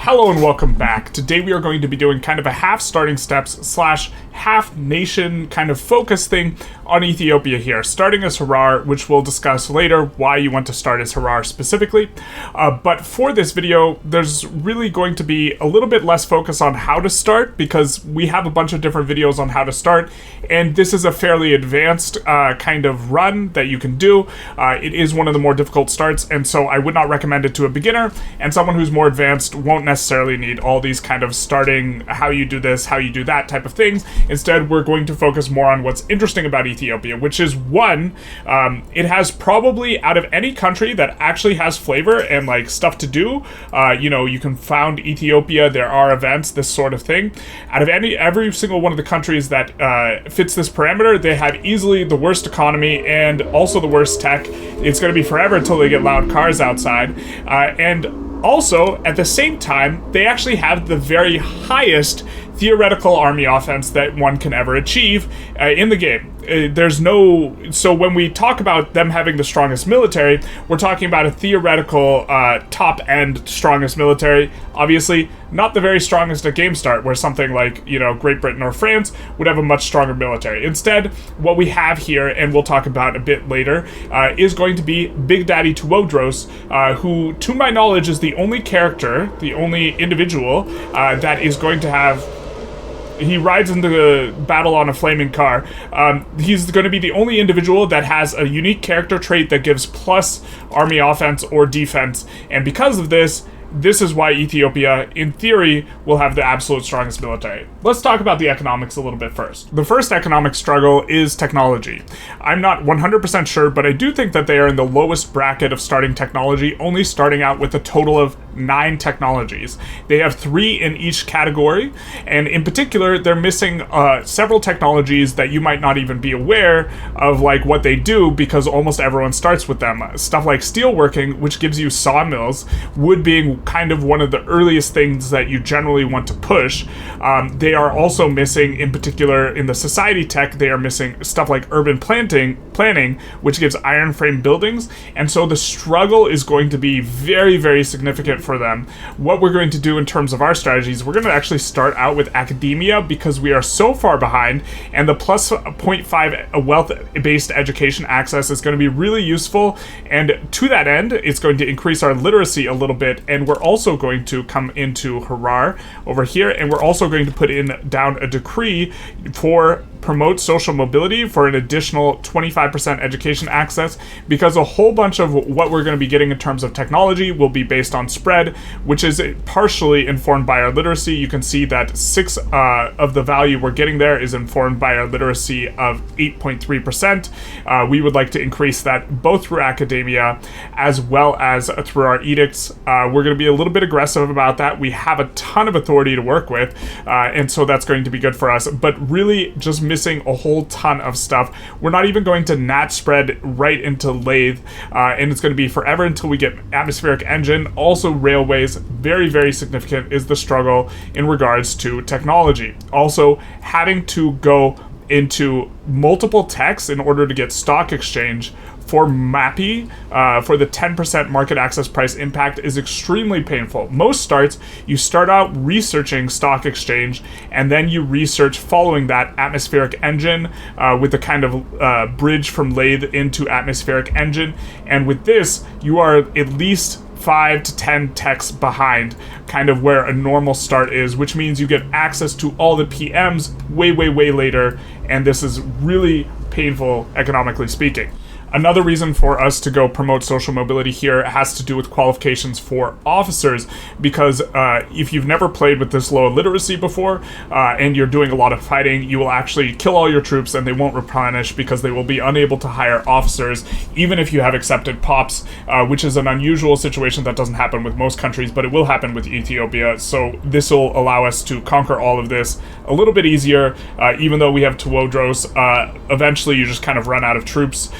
Hello and welcome back. Today we are going to be doing kind of a half starting steps slash half nation kind of focus thing on Ethiopia here, starting as Harar, which we'll discuss later why you want to start as Harar specifically. But for this video, there's really going to be a little bit less focus on how to start because we have a bunch of different videos on how to start, and this is a fairly advanced kind of run that you can do. It is one of the more difficult starts, and so I would not recommend it to a beginner, and someone who's more advanced won't necessarily need all these kind of starting how you do this, how you do that type of things. Instead, we're going to focus more on what's interesting about Ethiopia, which is one, it has probably out of any country that actually has flavor and like stuff to do, you can found Ethiopia, there are events, this sort of thing. Out of every single one of the countries that fits this parameter, they have easily the worst economy and also the worst tech. It's going to be forever until they get loud cars outside, and also, at the same time, they actually have the very highest theoretical army offense that one can ever achieve in the game. So when we talk about them having the strongest military, we're talking about a theoretical top-end strongest military. Obviously, not the very strongest at game start, where something like, Great Britain or France would have a much stronger military. Instead, what we have here, and we'll talk about a bit later, is going to be Big Daddy Tewodros, who, to my knowledge, is the only character, the only individual that is going to have... He rides into the battle on a flaming car. He's going to be the only individual that has a unique character trait that gives plus army offense or defense. And because of this is why Ethiopia, in theory, will have the absolute strongest military. Let's talk about the economics a little bit first. The first economic struggle is technology. I'm not 100% sure, but I do think that they are in the lowest bracket of starting technology, only starting out with a total of 9 technologies. They have 3 in each category, and in particular, they're missing several technologies that you might not even be aware of, like what they do, because almost everyone starts with them. Stuff like steelworking, which gives you sawmills, wood being kind of one of the earliest things that you generally want to push. They are also missing, in particular in the society tech, they are missing stuff like urban planning, which gives iron frame buildings, and so the struggle is going to be very, very significant for them. What we're going to do in terms of our strategies, we're going to actually start out with academia because we are so far behind, and the plus 0.5 wealth-based education access is going to be really useful, and to that end, it's going to increase our literacy a little bit, and we're also going to come into Harar over here, and we're also going to put down a decree for promote social mobility for an additional 25% education access, because a whole bunch of what we're going to be getting in terms of technology will be based on spread, which is partially informed by our literacy. You can see that 6 of the value we're getting there is informed by our literacy of 8.3%. We would like to increase that both through academia as well as through our edicts. We're going to be a little bit aggressive about that. We have a ton of authority to work with, and so that's going to be good for us, but really just missing a whole ton of stuff. We're not even going to nat spread right into lathe, and it's going to be forever until we get atmospheric engine. Also railways, very, very significant is the struggle in regards to technology. Also having to go into multiple techs in order to get stock exchange for MAPI, for the 10% market access price impact is extremely painful. Most starts, you start out researching stock exchange, and then you research following that atmospheric engine with the kind of bridge from lathe into atmospheric engine. And with this, you are at least 5 to 10 techs behind kind of where a normal start is, which means you get access to all the PMs way, way, way later, and this is really painful economically speaking. Another reason for us to go promote social mobility here has to do with qualifications for officers, because if you've never played with this low literacy before and you're doing a lot of fighting, you will actually kill all your troops and they won't replenish because they will be unable to hire officers, even if you have accepted POPs, which is an unusual situation that doesn't happen with most countries, but it will happen with Ethiopia. So this will allow us to conquer all of this a little bit easier, even though we have Tewodros. Eventually you just kind of run out of troops,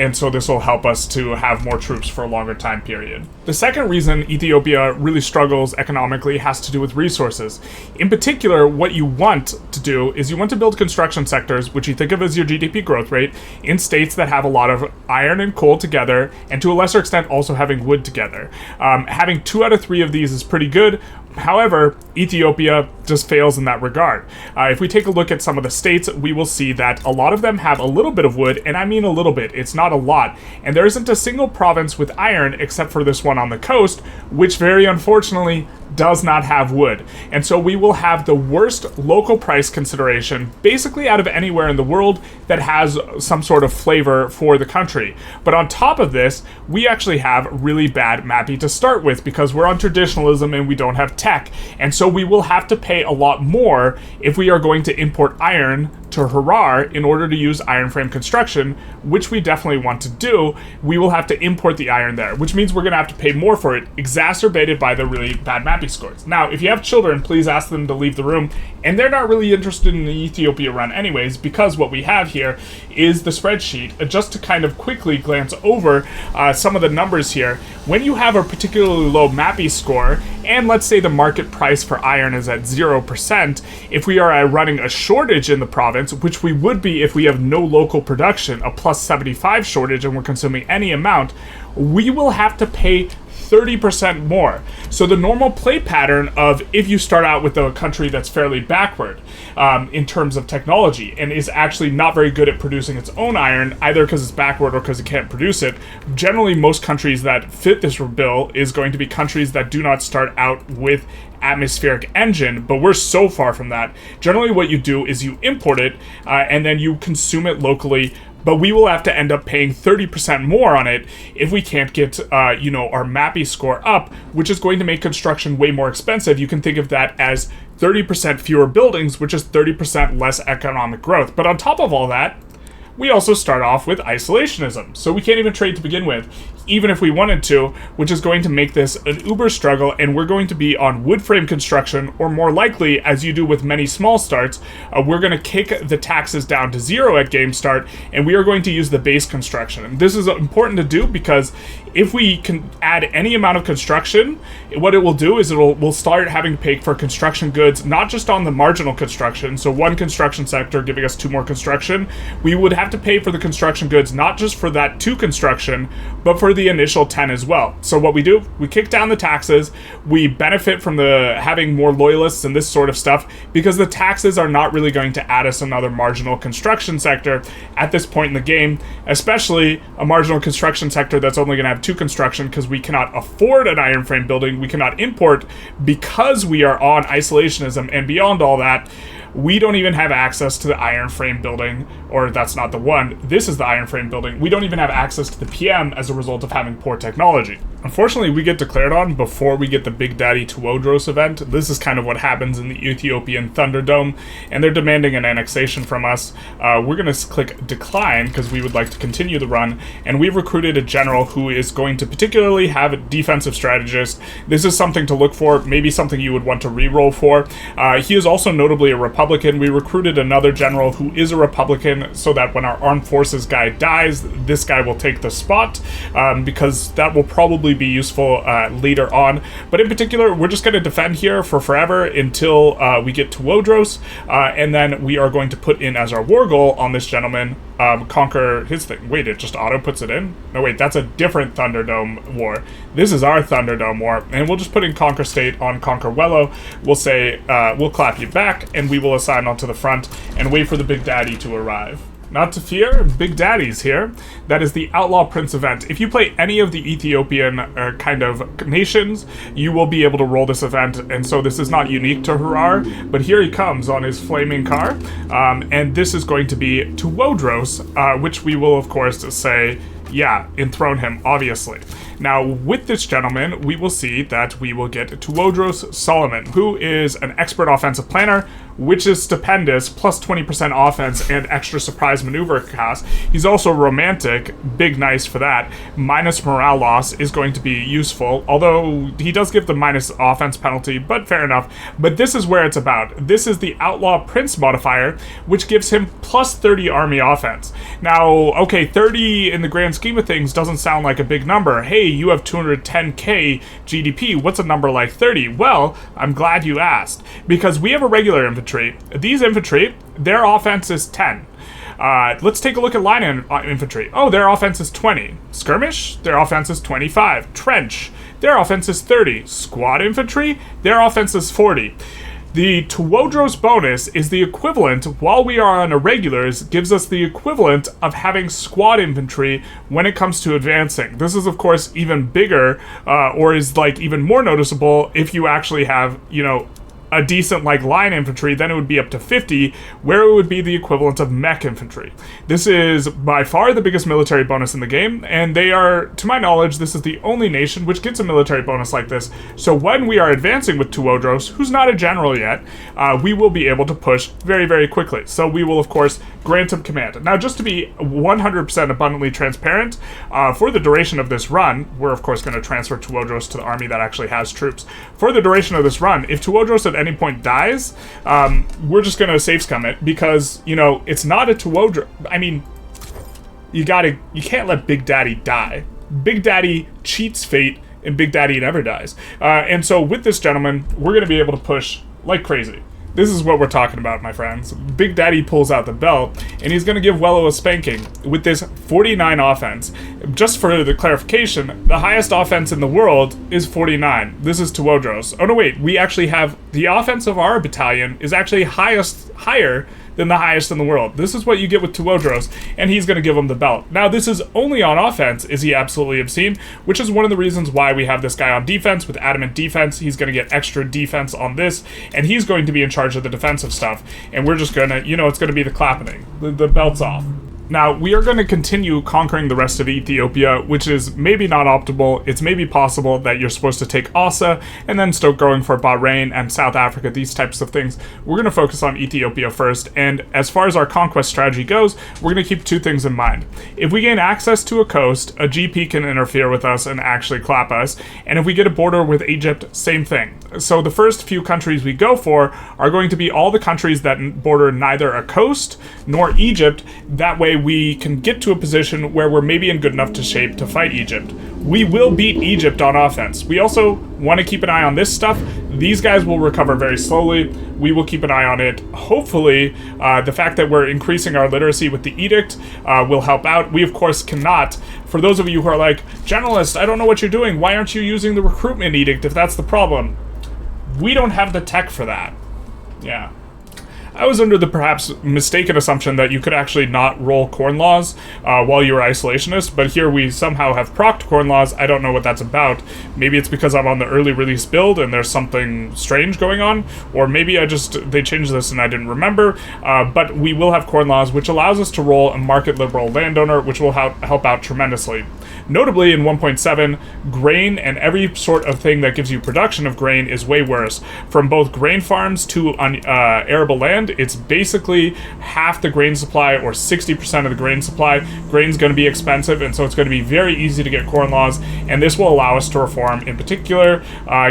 and so this will help us to have more troops for a longer time period. The second reason Ethiopia really struggles economically has to do with resources. In particular, what you want to do is you want to build construction sectors, which you think of as your GDP growth rate, in states that have a lot of iron and coal together, and to a lesser extent also having wood together. Having 2 out of 3 of these is pretty good. However, Ethiopia just fails in that regard. If we take a look at some of the states, we will see that a lot of them have a little bit of wood, and I mean a little bit, it's not a lot. And there isn't a single province with iron except for this one on the coast, which very unfortunately does not have wood. And so we will have the worst local price consideration basically out of anywhere in the world that has some sort of flavor for the country. But on top of this, we actually have really bad mapping to start with because we're on traditionalism and we don't have tech. And so we will have to pay a lot more if we are going to import iron to Harar in order to use iron frame construction, which we definitely want to do. We will have to import the iron there, which means we're going to have to pay more for it, exacerbated by the really bad mapping scores. Now, if you have children, please ask them to leave the room, and they're not really interested in the Ethiopia run anyways, because what we have here is the spreadsheet. Just to kind of quickly glance over some of the numbers here, when you have a particularly low MAPI score, and let's say the market price for iron is at 0%, if we are running a shortage in the province, which we would be if we have no local production, a plus 75 shortage, and we're consuming any amount, we will have to pay 30% more. So the normal play pattern of if you start out with a country that's fairly backward in terms of technology and is actually not very good at producing its own iron, either because it's backward or because it can't produce it, generally most countries that fit this bill is going to be countries that do not start out with atmospheric engine, but we're so far from that. Generally what you do is you import it and then you consume it locally, but we will have to end up paying 30% more on it if we can't get, our MAPI score up, which is going to make construction way more expensive. You can think of that as 30% fewer buildings, which is 30% less economic growth. But on top of all that, we also start off with isolationism. So we can't even trade to begin with, even if we wanted to, which is going to make this an uber struggle, and we're going to be on wood frame construction, or more likely, as you do with many small starts, we're going to kick the taxes down to 0 at game start, and we are going to use the base construction. And this is important to do because if we can add any amount of construction, what it will do is we'll start having to pay for construction goods, not just on the marginal construction, so one construction sector giving us 2 more construction. We would have to pay for the construction goods, not just for that 2 construction, but for the initial 10 as well. So what we do, we kick down the taxes, we benefit from the having more loyalists and this sort of stuff, because the taxes are not really going to add us another marginal construction sector at this point in the game, especially a marginal construction sector that's only going to have 2 construction, because we cannot afford an iron frame building, we cannot import because we are on isolationism, and beyond all that, we don't even have access to the iron frame building, or that's not the one, this is the iron frame building. We don't even have access to the PM as a result of having poor technology. Unfortunately, we get declared on before we get the Big Daddy Tewodros event. This is kind of what happens in the Ethiopian Thunderdome, and they're demanding an annexation from us. We're going to click decline because we would like to continue the run, and we've recruited a general who is going to particularly have a defensive strategist. This is something to look for, maybe something you would want to re-roll for. He is also notably a Republican. We recruited another general who is a Republican so that when our armed forces guy dies, this guy will take the spot, because that will probably be useful later on. But in particular, we're just going to defend here for forever until we get to Wodros, and then we are going to put in as our war goal on this gentleman, conquer his thing. Wait, it just auto puts it in? No, wait, that's a different Thunderdome war. This is our Thunderdome war, and we'll just put in conquer state on conquer Wello. We'll say, we'll clap you back, and we will assign onto the front and wait for the Big Daddy to arrive. Not to fear, Big Daddy's here. That is the Outlaw Prince event. If you play any of the Ethiopian kind of nations, you will be able to roll this event, and so this is not unique to Harar, but here he comes on his flaming car, and this is going to be to Wodros, which we will, of course, say, yeah, enthrone him, obviously. Now, with this gentleman, we will see that we will get Tuodros Solomon, who is an expert offensive planner, which is stupendous, plus 20% offense and extra surprise maneuver cost. He's also romantic, big nice for that. Minus morale loss is going to be useful, although he does give the minus offense penalty, but fair enough. But this is where it's about. This is the Outlaw Prince modifier, which gives him plus 30 army offense. Now, okay, 30 in the grand scheme of things doesn't sound like a big number. Hey, you have 210k GDP. What's a number like 30? Well, I'm glad you asked, because we have a regular infantry. These infantry, their offense is 10. Let's take a look at line infantry. Oh, their offense is 20. Skirmish, their offense is 25. Trench, their offense is 30. Squad infantry, their offense is 40. The Tuodros bonus is the equivalent, while we are on irregulars, gives us the equivalent of having squad infantry when it comes to advancing. This is, of course, even bigger, or is, like, even more noticeable if you actually have, you know, a decent like line infantry. Then it would be up to 50, where it would be the equivalent of mech infantry. This is by far the biggest military bonus in the game, and they are, to my knowledge, this is the only nation which gets a military bonus like this. So when we are advancing with Tuodros, who's not a general yet, we will be able to push very, very quickly. So we will, of course, grant him command. Now, just to be 100% abundantly transparent, for the duration of this run, we're of course going to transfer Tuodros to the army that actually has troops. For the duration of this run, if Tuodros at any point dies, we're just going to safe scum it, because, you know, it's not a Tuodros. I mean, you can't let Big Daddy die. Big Daddy cheats fate, and Big Daddy never dies. And so with this gentleman, we're going to be able to push like crazy. This is what we're talking about, my friends. Big Daddy pulls out the belt, and he's going to give Wello a spanking with this 49 offense. Just for the clarification, the highest offense in the world is 49. This is Tuodros. Oh no, wait, we actually have the offense of our battalion is actually higher than the highest in the world. This is what you get with Tuodros, and he's going to give him the belt. Now, this is only on offense. Is he absolutely obscene? Which is one of the reasons why we have this guy on defense with adamant defense. He's going to get extra defense on this, and he's going to be in charge of the defensive stuff. And we're just going to, you know, it's going to be the clapping. The belt's off. Now, we are going to continue conquering the rest of Ethiopia, which is maybe not optimal. It's maybe possible that you're supposed to take Assa and then start going for Bahrain and South Africa, these types of things. We're going to focus on Ethiopia first, and as far as our conquest strategy goes, we're going to keep two things in mind. If we gain access to a coast, a GP can interfere with us and actually clap us, and if we get a border with Egypt, same thing. So the first few countries we go for are going to be all the countries that border neither a coast nor Egypt. That way we can get to a position where we're maybe in good enough to shape to fight Egypt. We will beat Egypt on offense. We also want to keep an eye on this stuff. These guys will recover very slowly. We will keep an eye on it. Hopefully, the fact that we're increasing our literacy with the Edict will help out. We, of course, cannot. For those of you who are like, Generalist, I don't know what you're doing. Why aren't you using the recruitment edict if that's the problem? We don't have the tech for that. Yeah. I was under the perhaps mistaken assumption that you could actually not roll corn laws while you were isolationist, but here we somehow have procced corn laws. I don't know what that's about. Maybe it's because I'm on the early release build and there's something strange going on, or maybe they changed this and I didn't remember, but we will have corn laws, which allows us to roll a market liberal landowner, which will help out tremendously. Notably, in 1.7, grain and every sort of thing that gives you production of grain is way worse. From both grain farms to arable land, it's basically half the grain supply or 60% of the grain supply. Grain's going to be expensive, and so it's going to be very easy to get corn laws, and this will allow us to reform, in particular,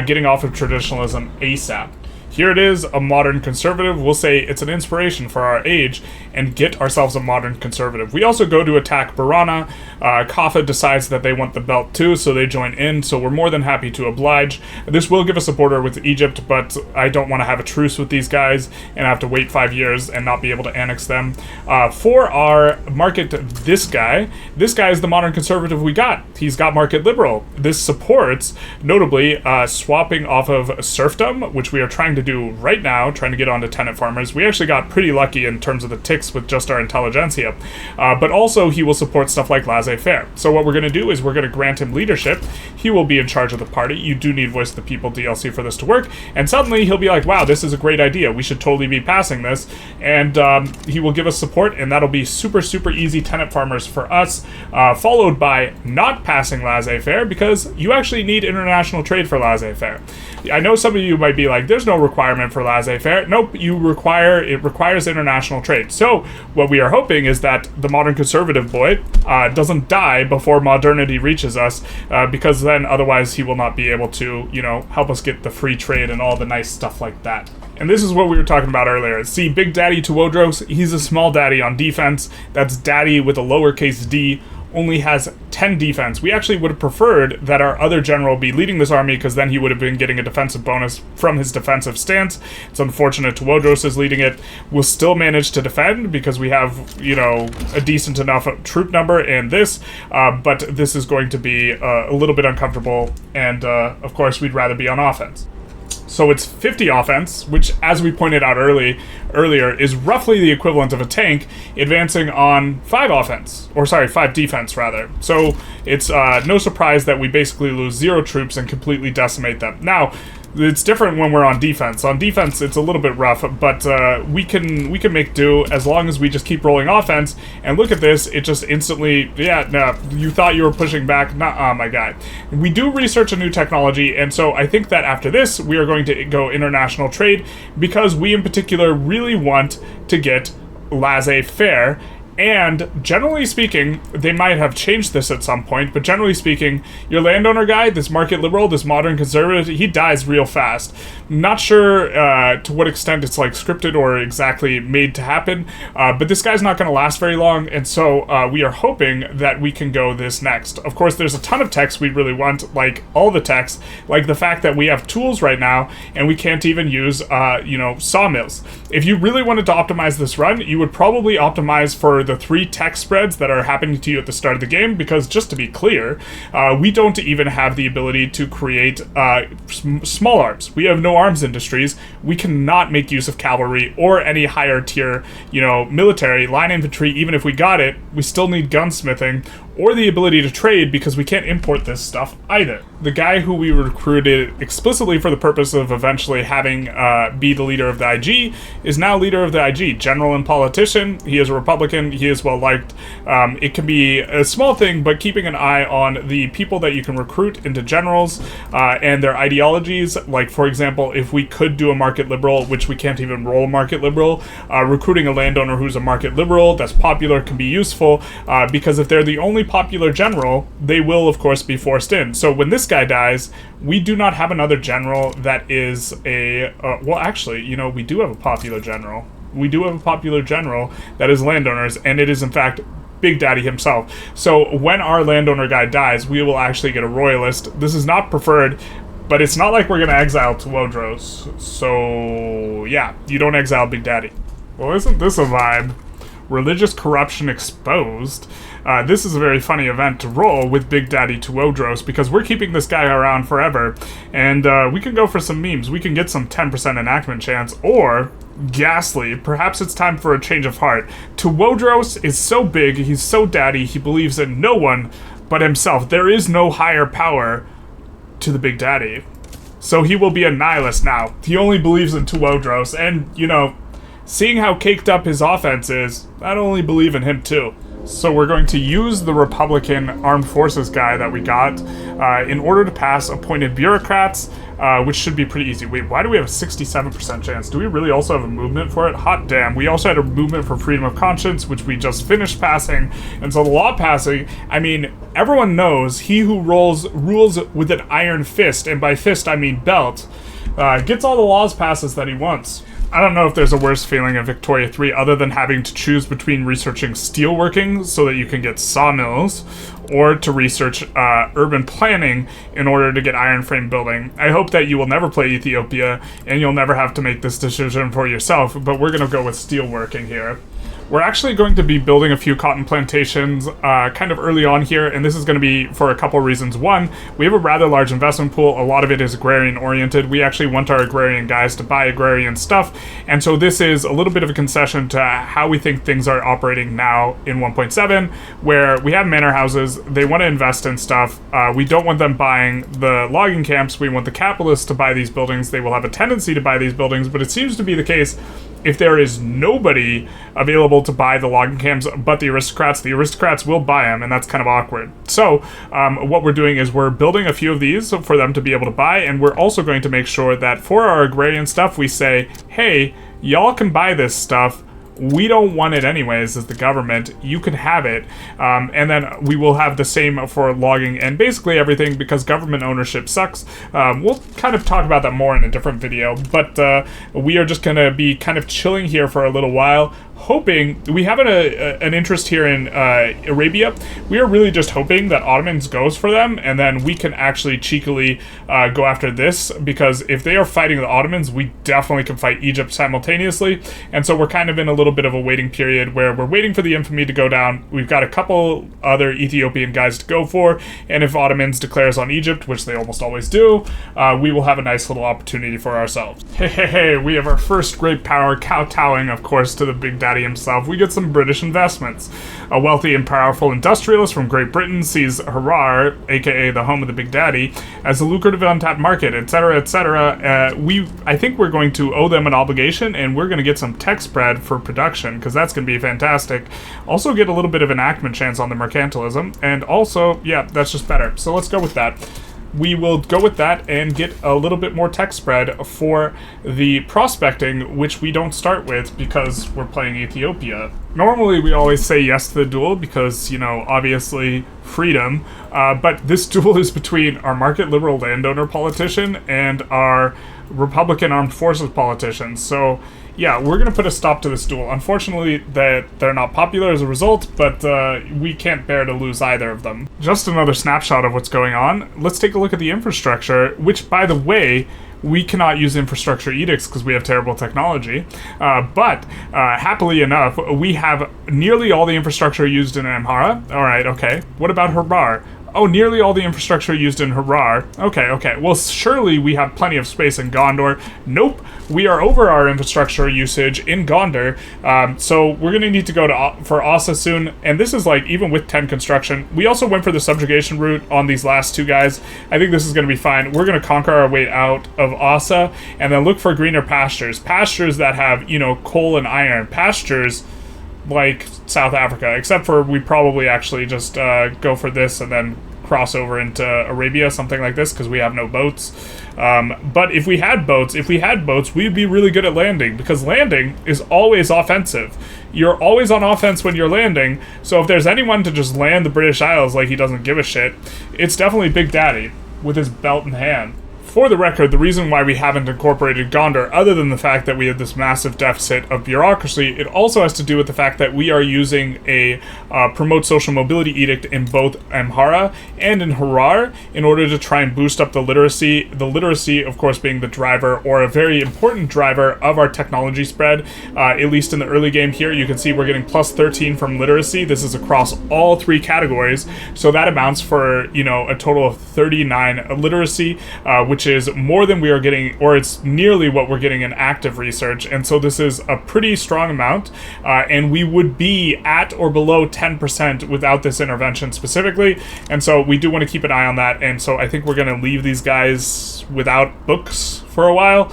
getting off of traditionalism ASAP. Here it is, a modern conservative. We'll say it's an inspiration for our age and get ourselves a modern conservative. We also go to attack Barana. Kaffa decides that they want the belt too, so they join in, so we're more than happy to oblige. This will give us a border with Egypt, but I don't want to have a truce with these guys and have to wait 5 years and not be able to annex them. For our market, this guy is the modern conservative we got. He's got market liberal. This supports, notably, swapping off of serfdom, which we are trying to to do right now, trying to get onto tenant farmers. We actually got pretty lucky in terms of the ticks with just our Intelligentsia. But also, he will support stuff like laissez-faire. So what we're going to do is we're going to grant him leadership. He will be in charge of the party. You do need Voice of the People DLC for this to work. And suddenly, he'll be like, wow, this is a great idea. We should totally be passing this. And he will give us support, and that'll be super, super easy tenant farmers for us, followed by not passing laissez-faire, because you actually need international trade for laissez-faire. I know some of you might be like, there's no requirement for laissez-faire. Nope, it requires international trade. So what we are hoping is that the modern conservative boy doesn't die before modernity reaches us, because then otherwise he will not be able to, help us get the free trade and all the nice stuff like that. And this is what we were talking about earlier. See, Big Daddy Tewodros, he's a small daddy on defense. That's daddy with a lowercase d, only has 10 defense. We actually would have preferred that our other general be leading this army, because then he would have been getting a defensive bonus from his defensive stance. It's unfortunate Tewodros is leading it. We'll still manage to defend because we have, a decent enough troop number and this, but this is going to be a little bit uncomfortable, and of course we'd rather be on offense. So it's 50 offense, which, as we pointed out earlier, is roughly the equivalent of a tank advancing on 5 defense, rather. So it's no surprise that we basically lose 0 troops and completely decimate them. Now, it's different when we're on defense. On defense, it's a little bit rough, but we can make do as long as we just keep rolling offense. And look at this, it just instantly, you thought you were pushing back, nuh-uh, my guy. We do research a new technology, and so I think that after this, we are going to go international trade, because we in particular really want to get laissez-faire. And generally speaking, they might have changed this at some point, but generally speaking, your landowner guy, this market liberal, this modern conservative, he dies real fast. Not sure to what extent it's like scripted or exactly made to happen, but this guy's not going to last very long, and so we are hoping that we can go this next. Of course, there's a ton of techs we really want, like all the techs, like the fact that we have tools right now, and we can't even use, sawmills. If you really wanted to optimize this run, you would probably optimize for the 3 tech spreads that are happening to you at the start of the game, because just to be clear, we don't even have the ability to create small arms. We have no arms industries. We cannot make use of cavalry or any higher tier, military, line infantry. Even if we got it, we still need gunsmithing or the ability to trade, because we can't import this stuff either. The guy who we recruited explicitly for the purpose of eventually having be the leader of the IG is now leader of the IG, general and politician. He is a Republican. He is well liked. It can be a small thing, but keeping an eye on the people that you can recruit into generals and their ideologies. Like, for example, if we could do a market liberal, which we can't even roll a market liberal, recruiting a landowner who's a market liberal that's popular can be useful, because if they're the only popular general, they will of course be forced in. So when this guy dies, we do not have another general that is a well, actually, we do have a popular general. We do have a popular general that is Landowners, and it is in fact Big Daddy himself. So when our landowner guy dies, we will actually get a royalist. This is not preferred, but it's not like we're gonna exile Tewodros. So yeah, you don't exile Big Daddy. Well, isn't this a vibe? Religious corruption exposed. This is a very funny event to roll with Big Daddy Tewodros, because we're keeping this guy around forever, and we can go for some memes. We can get some 10% enactment chance, or ghastly, perhaps it's time for a change of heart. Tewodros is so big, he's so daddy, he believes in no one but himself. There is no higher power to the Big Daddy. So he will be a nihilist now. He only believes in Tewodros, and, seeing how caked up his offense is, I'd only believe in him too. So we're going to use the Republican Armed Forces guy that we got in order to pass appointed bureaucrats, which should be pretty easy. Wait, why do we have a 67% chance? Do we really also have a movement for it? Hot damn. We also had a movement for freedom of conscience, which we just finished passing. And so the law passing, I mean, everyone knows he who rules with an iron fist, and by fist I mean belt, gets all the laws passes that he wants. I don't know if there's a worse feeling in Victoria 3 other than having to choose between researching steelworking so that you can get sawmills, or to research urban planning in order to get iron frame building. I hope that you will never play Ethiopia and you'll never have to make this decision for yourself, but we're going to go with steelworking here. We're actually going to be building a few cotton plantations kind of early on here, and this is going to be for a couple reasons. One, we have a rather large investment pool. A lot of it is agrarian oriented. We actually want our agrarian guys to buy agrarian stuff, and so this is a little bit of a concession to how we think things are operating now in 1.7, where we have manor houses. They want to invest in stuff. We don't want them buying the logging camps. We want the capitalists to buy these buildings. They will have a tendency to buy these buildings, but it seems to be the case if there is nobody available to buy the logging camps but the aristocrats will buy them, and that's kind of awkward. So what we're doing is we're building a few of these for them to be able to buy, and we're also going to make sure that for our agrarian stuff, we say, hey, y'all can buy this stuff. We don't want it anyways as the government. You can have it. And then we will have the same for logging and basically everything, because government ownership sucks. We'll kind of talk about that more in a different video, but we are just going to be kind of chilling here for a little while, hoping. We have an interest here in Arabia. We are really just hoping that Ottomans goes for them, and then we can actually cheekily go after this, because if they are fighting the Ottomans, we definitely can fight Egypt simultaneously. And so we're kind of in a little bit of a waiting period where we're waiting for the infamy to go down. We've got a couple other Ethiopian guys to go for, and if Ottomans declares on Egypt, which they almost always do, we will have a nice little opportunity for ourselves. Hey, we have our first great power kowtowing, of course, to the big daddy himself. We get some British investments. A wealthy and powerful industrialist from Great Britain sees Harar, aka the home of the big daddy, as a lucrative untapped market, etc., etc. I think we're going to owe them an obligation, and we're going to get some tech spread for production, because that's going to be fantastic. Also get a little bit of enactment chance on the mercantilism, and also, yeah, that's just better. So let's go with that. We will go with that and get a little bit more tech spread for the prospecting, which we don't start with because we're playing Ethiopia. Normally, we always say yes to the duel because, you know, obviously freedom, but this duel is between our market liberal landowner politician and our Republican armed forces politician. So yeah, we're going to put a stop to this duel. Unfortunately, they're not popular as a result, but we can't bear to lose either of them. Just another snapshot of what's going on. Let's take a look at the infrastructure, which, by the way, we cannot use infrastructure edicts because we have terrible technology. But happily enough, we have nearly all the infrastructure used in Amhara. All right, okay. What about Harar? Oh, nearly all the infrastructure used in Harar. Okay. Well, surely we have plenty of space in Gondor. Nope. We are over our infrastructure usage in Gondor. So we're going to need to go for Asa soon. And this is like, even with 10 construction, we also went for the subjugation route on these last two guys. I think this is going to be fine. We're going to conquer our way out of Asa and then look for greener pastures. Pastures that have, you know, coal and iron. Pastures like South Africa, except for we probably actually just go for this and then cross over into Arabia, something like this, because we have no boats. But if we had boats, we'd be really good at landing, because landing is always offensive. You're always on offense when you're landing, so if there's anyone to just land the British Isles like he doesn't give a shit, it's definitely Big Daddy with his belt in hand. For the record, the reason why we haven't incorporated Gondor, other than the fact that we have this massive deficit of bureaucracy, it also has to do with the fact that we are using a promote social mobility edict in both Amhara and in Harar in order to try and boost up the literacy. The literacy, of course, being the driver, or a very important driver of our technology spread. At least in the early game here, you can see we're getting plus 13 from literacy. This is across all three categories, so that amounts for, you know, a total of 39 literacy, which is more than we are getting, or it's nearly what we're getting in active research. And so this is a pretty strong amount, and we would be at or below 10% without this intervention specifically. And so we do want to keep an eye on that. And so I think we're going to leave these guys without books for a while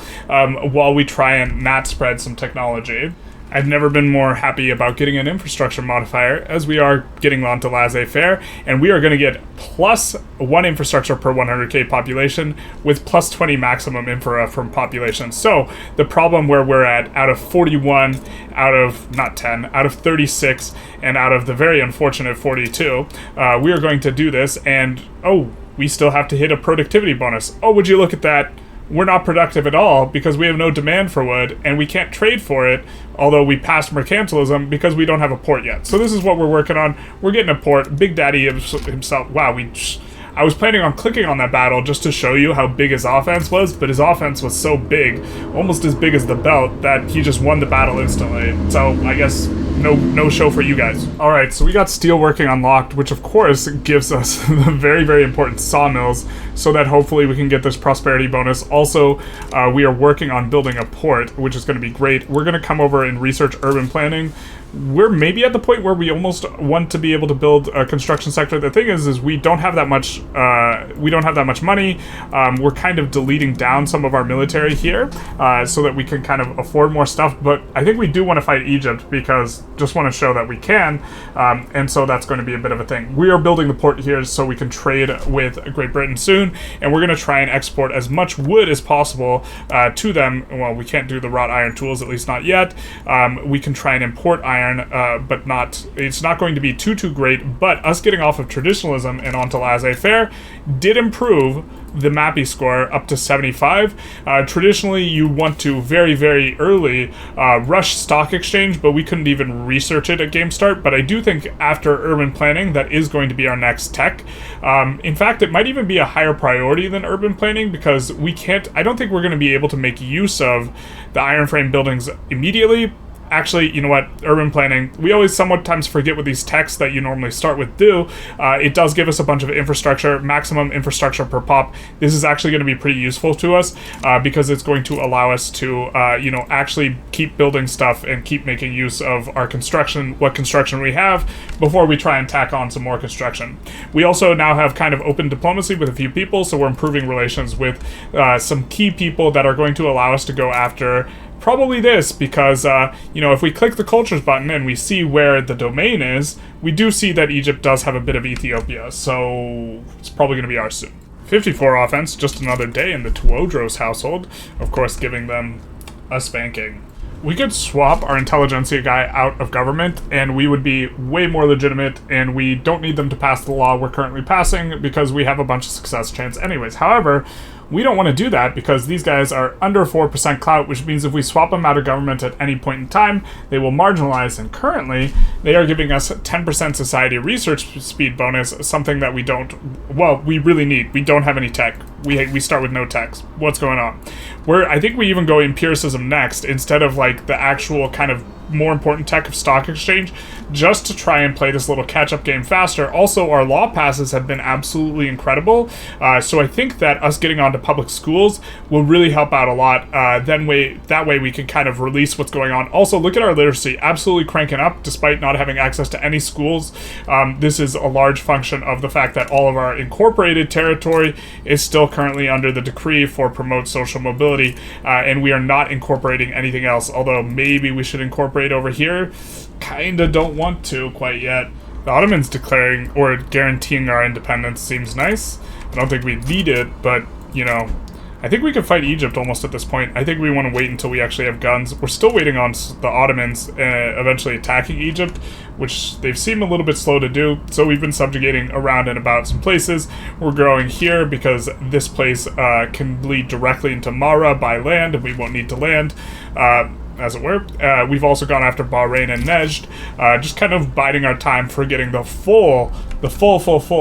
we try and mat spread some technology. I've never been more happy about getting an infrastructure modifier, as we are getting onto laissez-faire, and we are going to get plus 1 infrastructure per 100k population with plus 20 maximum infra from population. So the problem where we're at, out of 41, out of 36, and out of the very unfortunate 42, we are going to do this, and we still have to hit a productivity bonus. Oh, would you look at that? We're not productive at all because we have no demand for wood, and we can't trade for it, although we passed mercantilism because we don't have a port yet. So this is what we're working on. We're getting a port. Big Daddy himself, wow, I was planning on clicking on that battle just to show you how big his offense was, but his offense was so big, almost as big as the belt, that he just won the battle instantly. So I guess no show for you guys. All right, so we got steelworking unlocked, which of course gives us the very, very important sawmills, so that hopefully we can get this prosperity bonus. Also, we are working on building a port, which is going to be great. We're going to come over and research urban planning. We're maybe at the point where we almost want to be able to build a construction sector. The thing is we don't have that much. We don't have that much money. We're kind of deleting down some of our military here, so that we can kind of afford more stuff. But I think we do want to fight Egypt because just want to show that we can, and so that's going to be a bit of a thing. We are building the port here so we can trade with Great Britain soon, and we're going to try and export as much wood as possible to them. Well, we can't do the wrought iron tools, at least not yet. We can try and import iron. But it's not going to be too great, but us getting off of traditionalism and onto laissez-faire did improve the MAPI score up to 75. Traditionally, you want to very, very early rush stock exchange, but we couldn't even research it at game start. But I do think after urban planning, that is going to be our next tech. In fact, it might even be a higher priority than urban planning because I don't think we're going to be able to make use of the iron frame buildings immediately. Actually, you know what? Urban planning, we always sometimes forget what these techs that you normally start with do. It does give us a bunch of infrastructure, maximum infrastructure per pop. This is actually going to be pretty useful to us because it's going to allow us to, actually keep building stuff and keep making use of our construction, what construction we have, before we try and tack on some more construction. We also now have kind of open diplomacy with a few people, so we're improving relations with some key people that are going to allow us to go after probably this, because, if we click the cultures button and we see where the domain is, we do see that Egypt does have a bit of Ethiopia, so it's probably going to be ours soon. 54 offense, just another day in the Tuodros household, of course giving them a spanking. We could swap our Intelligentsia guy out of government, and we would be way more legitimate, and we don't need them to pass the law we're currently passing, because we have a bunch of success chance anyways. However, we don't want to do that because these guys are under 4% clout, which means if we swap them out of government at any point in time, they will marginalize, and currently, they are giving us 10% society research speed bonus, something that we really need. We don't have any tech. We start with no techs. What's going on? I think we even go empiricism next, instead of like the actual kind of more important tech of stock exchange, just to try and play this little catch-up game faster. Also, our law passes have been absolutely incredible, so I think that us getting onto public schools will really help out a lot. That way we can kind of release what's going on. Also, look at our literacy, absolutely cranking up despite not having access to any schools. This is a large function of the fact that all of our incorporated territory is still currently under the decree for promote social mobility, and we are not incorporating anything else, although maybe we should incorporate over here. Kinda don't want to quite yet. The Ottomans declaring or guaranteeing our independence seems nice. I don't think we need it, but, I think we could fight Egypt almost at this point. I think we want to wait until we actually have guns. We're still waiting on the Ottomans eventually attacking Egypt, which they've seemed a little bit slow to do, so we've been subjugating around and about some places. We're growing here because this place can lead directly into Mara by land, and we won't need to land. As it were. We've also gone after Bahrain and Nejd, just kind of biding our time for getting the full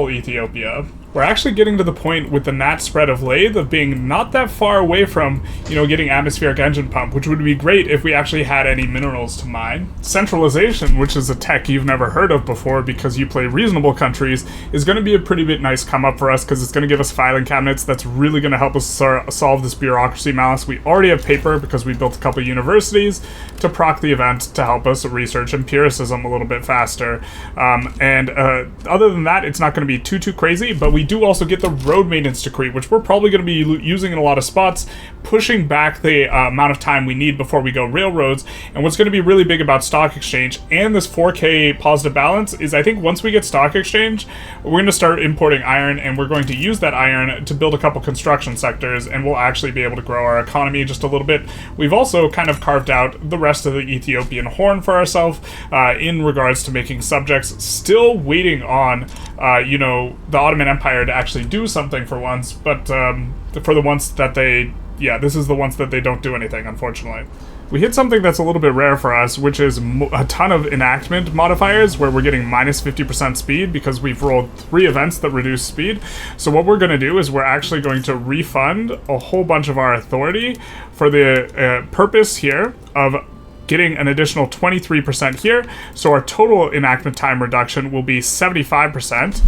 Ethiopia. We're actually getting to the point with the Nat spread of Lathe of being not that far away from, getting atmospheric engine pump, which would be great if we actually had any minerals to mine. Centralization, which is a tech you've never heard of before because you play reasonable countries, is going to be a pretty bit nice come up for us because it's going to give us filing cabinets that's really going to help us solve this bureaucracy malice. We already have paper because we built a couple universities to proc the event to help us research empiricism a little bit faster. Other than that, it's not going to be too crazy, but we do also get the road maintenance decree, which we're probably going to be using in a lot of spots, pushing back the amount of time we need before we go railroads. And what's going to be really big about stock exchange and this 4K positive balance is I think once we get stock exchange, we're going to start importing iron, and we're going to use that iron to build a couple construction sectors, and we'll actually be able to grow our economy just a little bit. We've also kind of carved out the rest of the Ethiopian horn for ourselves in regards to making subjects. Still waiting on, the Ottoman Empire to actually do something for once, but for the ones that this is the ones that they don't do anything, unfortunately. We hit something that's a little bit rare for us, which is a ton of enactment modifiers, where we're getting minus 50% speed because we've rolled 3 events that reduce speed. So what we're going to do is we're actually going to refund a whole bunch of our authority for the purpose here of getting an additional 23% here. So our total enactment time reduction will be 75%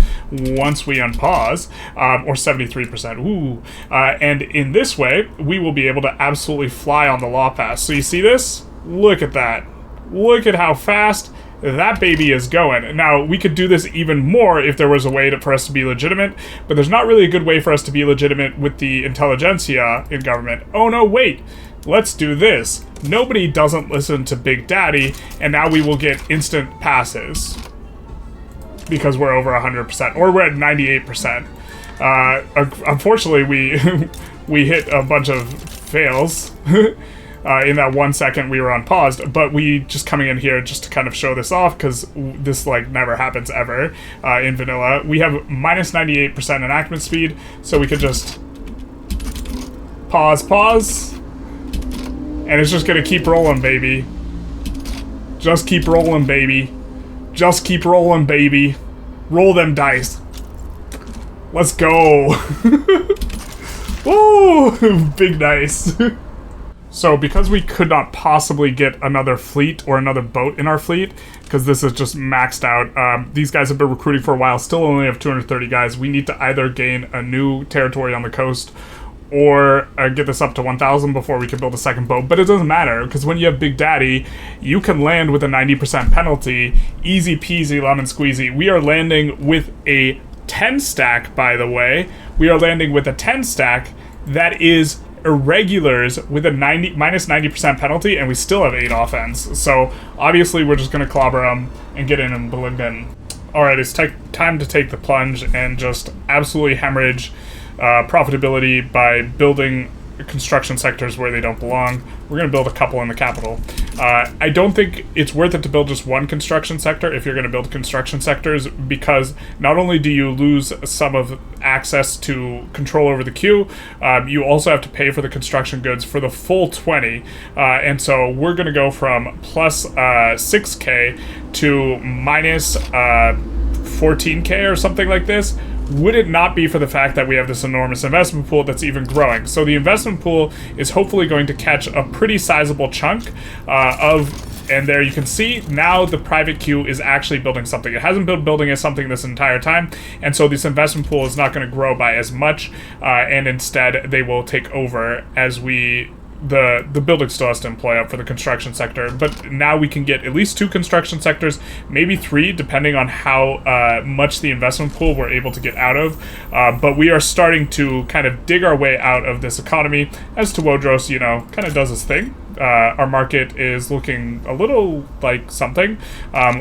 once we unpause, or 73%. Ooh. And in this way, we will be able to absolutely fly on the law pass. So you see this? Look at that. Look at how fast that baby is going. Now, we could do this even more if there was a way for us to be legitimate, but there's not really a good way for us to be legitimate with the Intelligentsia in government. Oh no, wait. Let's do this. Nobody doesn't listen to Big Daddy, and now we will get instant passes. Because we're over 100%, or we're at 98%. Unfortunately, we hit a bunch of fails. In that 1 second we were unpaused, but we just coming in here just to kind of show this off, because this like never happens ever in vanilla. We have minus 98% enactment speed, so we could just pause, and it's just gonna keep rolling, baby. Just keep rolling, baby. Just keep rolling, baby. Roll them dice. Let's go. Woo! Big dice. So because we could not possibly get another fleet or another boat in our fleet, because this is just maxed out, these guys have been recruiting for a while, still only have 230 guys. We need to either gain a new territory on the coast or get this up to 1,000 before we can build a second boat. But it doesn't matter, because when you have Big Daddy, you can land with a 90% penalty. Easy peasy lemon squeezy. We are landing with a 10 stack, by the way. We are landing with a 10 stack that is irregulars with a minus 90% penalty, and we still have 8 offense. So obviously we're just going to clobber them and get in and Berlin. Alright, it's time to take the plunge and just absolutely hemorrhage profitability by building construction sectors where they don't belong. We're going to build a couple in the capital. I don't think it's worth it to build just one construction sector if you're going to build construction sectors, because not only do you lose some of access to control over the queue, you also have to pay for the construction goods for the full 20. And so we're going to go from plus 6k to minus 14k or something like this. Would it not be for the fact that we have this enormous investment pool that's even growing? So the investment pool is hopefully going to catch a pretty sizable chunk and there you can see now the private queue is actually building something. It hasn't been building as something this entire time, and so this investment pool is not going to grow by as much, and instead they will take over as the building still has to employ up for the construction sector, but now we can get at least 2 construction sectors, maybe 3, depending on how much the investment pool we're able to get out of. But we are starting to kind of dig our way out of this economy as Tewodros, kind of does his thing. Our market is looking a little like something.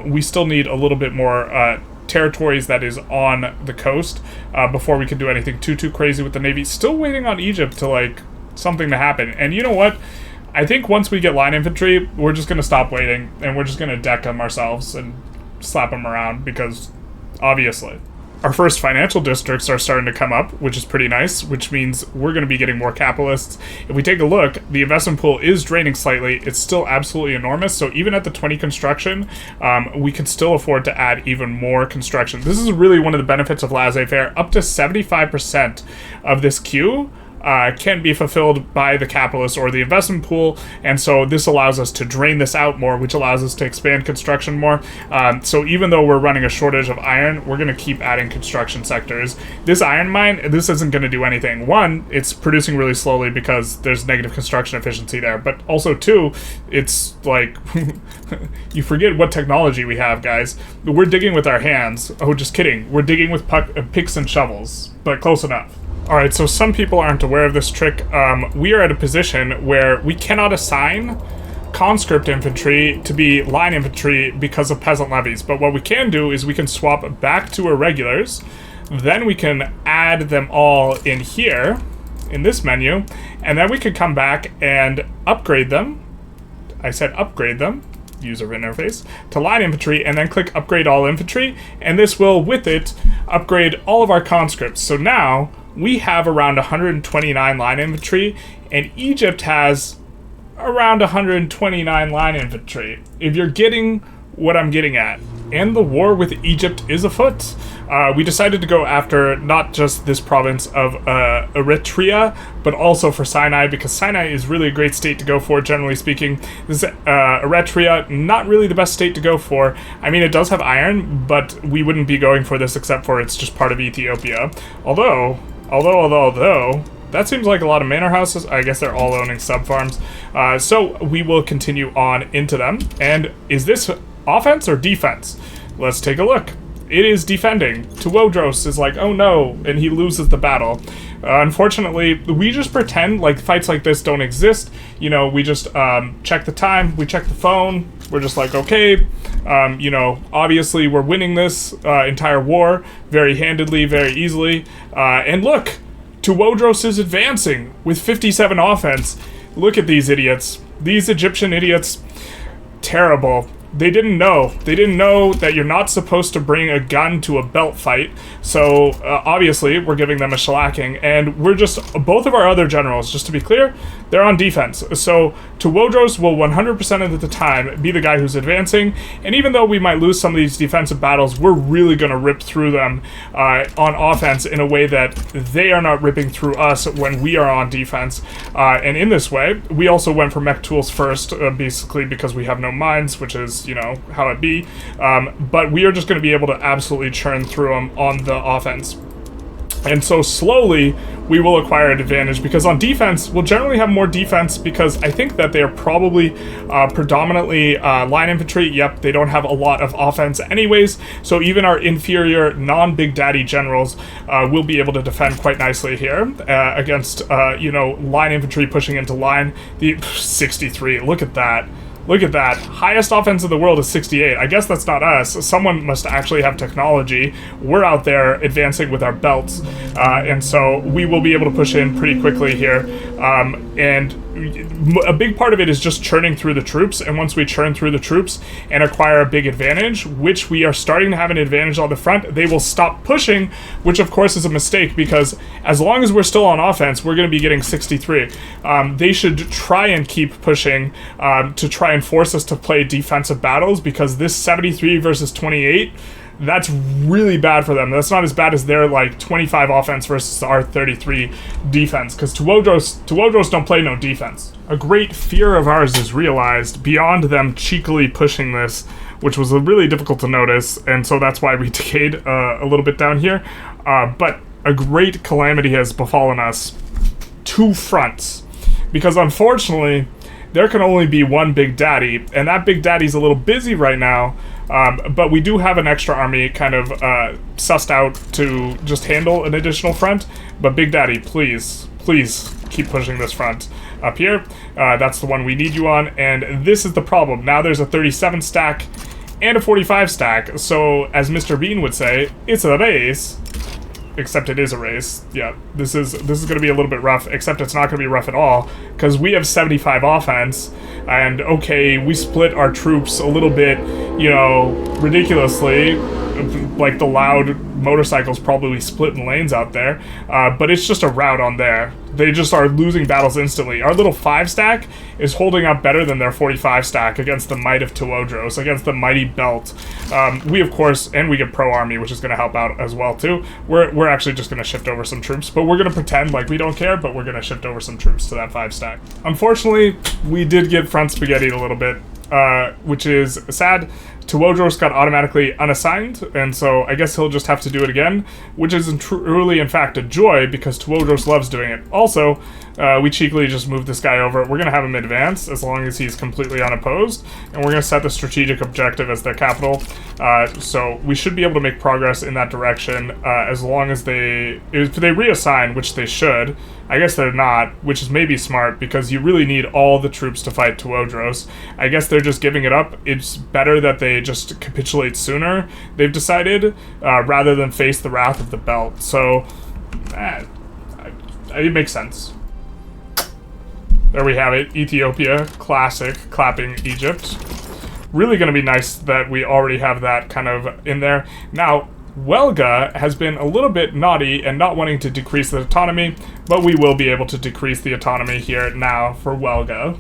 We still need a little bit more territories that is on the coast before we can do anything too crazy with the Navy. Still waiting on Egypt to something to happen. And you know what? I think once we get line infantry, we're just going to stop waiting, and we're just going to deck them ourselves and slap them around, because obviously. Our first financial districts are starting to come up, which is pretty nice, which means we're going to be getting more capitalists. If we take a look, the investment pool is draining slightly. It's still absolutely enormous, so even at the 20 construction, we can still afford to add even more construction. This is really one of the benefits of laissez-faire. Up to 75% of this queue can be fulfilled by the capitalist or the investment pool, and so this allows us to drain this out more, which allows us to expand construction more. So even though we're running a shortage of iron, we're going to keep adding construction sectors. This iron mine, this isn't going to do anything. One, it's producing really slowly because there's negative construction efficiency there, but also 2, it's like you forget what technology we have, guys. We're digging with our hands. Oh, just kidding. We're digging with picks and shovels, but close enough. Alright, so some people aren't aware of this trick. We are at a position where we cannot assign conscript infantry to be line infantry because of peasant levies. But what we can do is we can swap back to irregulars. Then we can add them all in here, in this menu. And then we can come back and upgrade them. I said upgrade them. User interface to line infantry, and then click upgrade all infantry, and this will with it upgrade all of our conscripts. So now we have around 129 line infantry, and Egypt has around 129 line infantry. If you're getting what I'm getting at, and the war with Egypt is afoot. We decided to go after not just this province of Eritrea, but also for Sinai, because Sinai is really a great state to go for, generally speaking. This Eritrea, not really the best state to go for. I mean, it does have iron, but we wouldn't be going for this except for it's just part of Ethiopia. Although, that seems like a lot of manor houses. I guess they're all owning sub-farms. So we will continue on into them. And is this offense or defense? Let's take a look. It is defending. Tewodros is like, oh no, and he loses the battle. Unfortunately, we just pretend like fights like this don't exist. You know, we just check the time, we check the phone, we're just like, okay, you know, obviously we're winning this entire war very handedly, very easily. And look, Tewodros is advancing with 57 offense. Look at these idiots. These Egyptian idiots. Terrible. They didn't know. They didn't know that you're not supposed to bring a gun to a belt fight. So, obviously, we're giving them a shellacking. And we're just... Both of our other generals, just to be clear, they're on defense. So, Tewodros will 100% of the time be the guy who's advancing. And even though we might lose some of these defensive battles, we're really going to rip through them on offense in a way that they are not ripping through us when we are on defense. And in this way, we also went for mech tools first, basically because we have no mines, which is, you know, how it be. But we are just going to be able to absolutely churn through them on the offense. And so slowly, we will acquire an advantage, because on defense, we'll generally have more defense, because I think that they are probably predominantly line infantry. Yep, they don't have a lot of offense anyways, so even our inferior non-Big Daddy generals will be able to defend quite nicely here against, you know, line infantry pushing into line. The 63, look at that. Look at that. Highest offense in the world is 68. I guess that's not us. Someone must actually have technology. We're out there advancing with our belts. And so we will be able to push in pretty quickly here. And a big part of it is just churning through the troops. And once we churn through the troops and acquire a big advantage, which we are starting to have an advantage on the front, they will stop pushing, which of course is a mistake, because as long as we're still on offense, we're going to be getting 63. They should try and keep pushing to try and force us to play defensive battles, because this 73 versus 28, that's really bad for them. That's not as bad as their, like, 25 offense versus our 33 defense, because Tewodros don't play no defense. A great fear of ours is realized beyond them cheekily pushing this, which was really difficult to notice, and so that's why we decayed a little bit down here. But a great calamity has befallen us. Two fronts. Because unfortunately, there can only be one Big Daddy, and that Big Daddy's a little busy right now, but we do have an extra army kind of sussed out to just handle an additional front. But Big Daddy, please keep pushing this front up here. That's the one we need you on, and this is the problem. Now there's a 37 stack and a 45 stack, so as Mr. Bean would say, it's a race. Except it is a race. Yeah, this is going to be a little bit rough, except it's not going to be rough at all, because we have 75 offense, and okay, we split our troops a little bit, you know, ridiculously, like the loud motorcycles probably split in lanes out there, but it's just a rout on there. They just are losing battles instantly. Our little 5 stack is holding up better than their 45 stack against the might of Tewodros, against the mighty belt. We, of course, and we get pro army, which is going to help out as well, too. We're actually just going to shift over some troops, but we're going to pretend like we don't care, but we're going to shift over some troops to that 5 stack. Unfortunately, we did get front spaghettied a little bit, which is sad. Tewodros got automatically unassigned, and so I guess he'll just have to do it again, which is truly, in fact, a joy, because Tewodros loves doing it. Also, we cheekily just moved this guy over. We're going to have him advance as long as he's completely unopposed, and we're going to set the strategic objective as their capital. So we should be able to make progress in that direction as long as if they reassign, which they should. I guess they're not, which is maybe smart, because you really need all the troops to fight Tewodros. I guess they're just giving it up. It's better that they just capitulate sooner, they've decided, rather than face the wrath of the belt. So, it makes sense. There we have it. Ethiopia, classic, clapping Egypt. Really going to be nice that we already have that kind of in there. Now, Welga has been a little bit naughty and not wanting to decrease the autonomy, but we will be able to decrease the autonomy here now for Welga.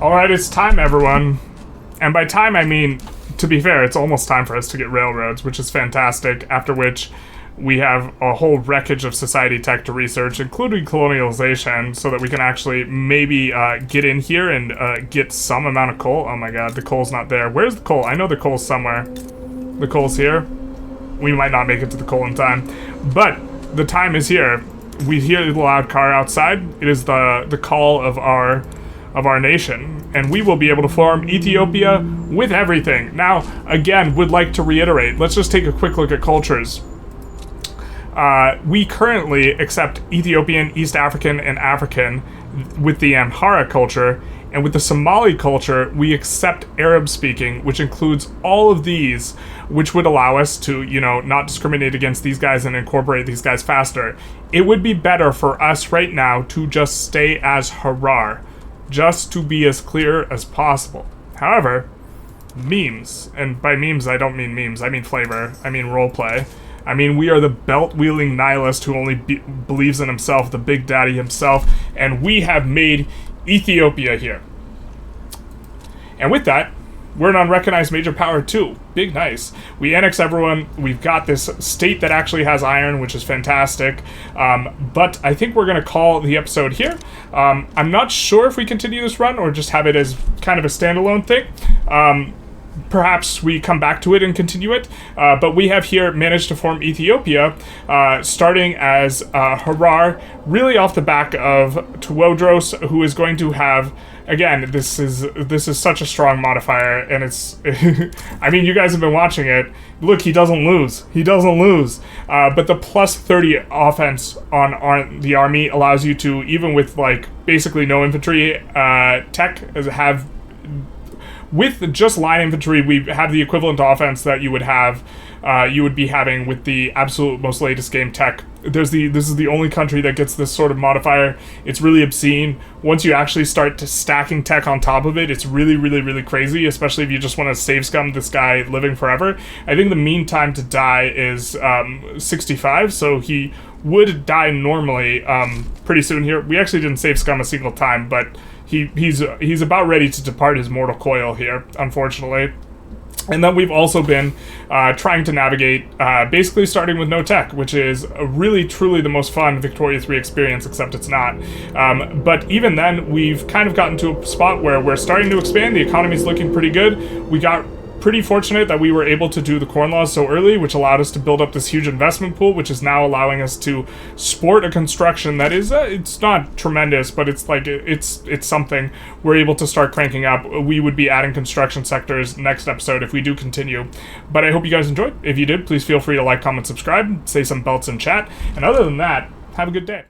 Alright, it's time, everyone. And by time, I mean to be fair, it's almost time for us to get railroads, which is fantastic, after which we have a whole wreckage of society tech to research, including colonialization, so that we can actually maybe get in here and get some amount of coal. Oh my god, the coal's not there. Where's the coal? I know the coal's somewhere. The coal's here. We might not make it to the coal in time, but the time is here. We hear the loud car outside. It is the call of our nation, and we will be able to form Ethiopia with everything. Now, again, would like to reiterate, let's just take a quick look at cultures. We currently accept Ethiopian, East African, and African with the Amhara culture, and with the Somali culture, we accept Arab speaking, which includes all of these, which would allow us to, you know, not discriminate against these guys and incorporate these guys faster. It would be better for us right now to just stay as Harar, just to be as clear as possible. However, memes, and by memes I don't mean memes, I mean flavor, I mean roleplay. I mean, we are the belt-wielding nihilist who only believes in himself, the big daddy himself, and we have made Ethiopia here. And with that, we're an unrecognized major power too. Big nice. We annex everyone. We've got this state that actually has iron, which is fantastic. But I think we're going to call the episode here. I'm not sure if we continue this run or just have it as kind of a standalone thing. Perhaps we come back to it and continue it, but we have here managed to form Ethiopia, starting as Harar, really off the back of Tuodros, who is going to have, again, this is such a strong modifier, and it's, I mean, you guys have been watching it. Look, he doesn't lose. But the plus 30 offense on the army allows you to, even with, like, basically no infantry tech, have... With just line infantry, we have the equivalent offense that you would have, you would be having with the absolute most latest game tech. This is the only country that gets this sort of modifier. It's really obscene. Once you actually start to stacking tech on top of it, it's really, really, really crazy, especially if you just want to save scum this guy living forever. I think the mean time to die is 65, so he would die normally pretty soon here. We actually didn't save scum a single time, but he's about ready to depart his mortal coil here, unfortunately. And then we've also been trying to navigate, basically starting with no tech, which is really, truly the most fun Victoria 3 experience, except it's not. But even then, we've kind of gotten to a spot where we're starting to expand. The economy's looking pretty good. We got pretty fortunate that we were able to do the corn laws so early, which allowed us to build up this huge investment pool, which is now allowing us to sport a construction that is, it's not tremendous, but it's like, it's something. We're able to start cranking up. We would be adding construction sectors next episode if we do continue. But I hope you guys enjoyed. If you did, please feel free to like, comment, subscribe, say some belts in chat. And other than that, have a good day.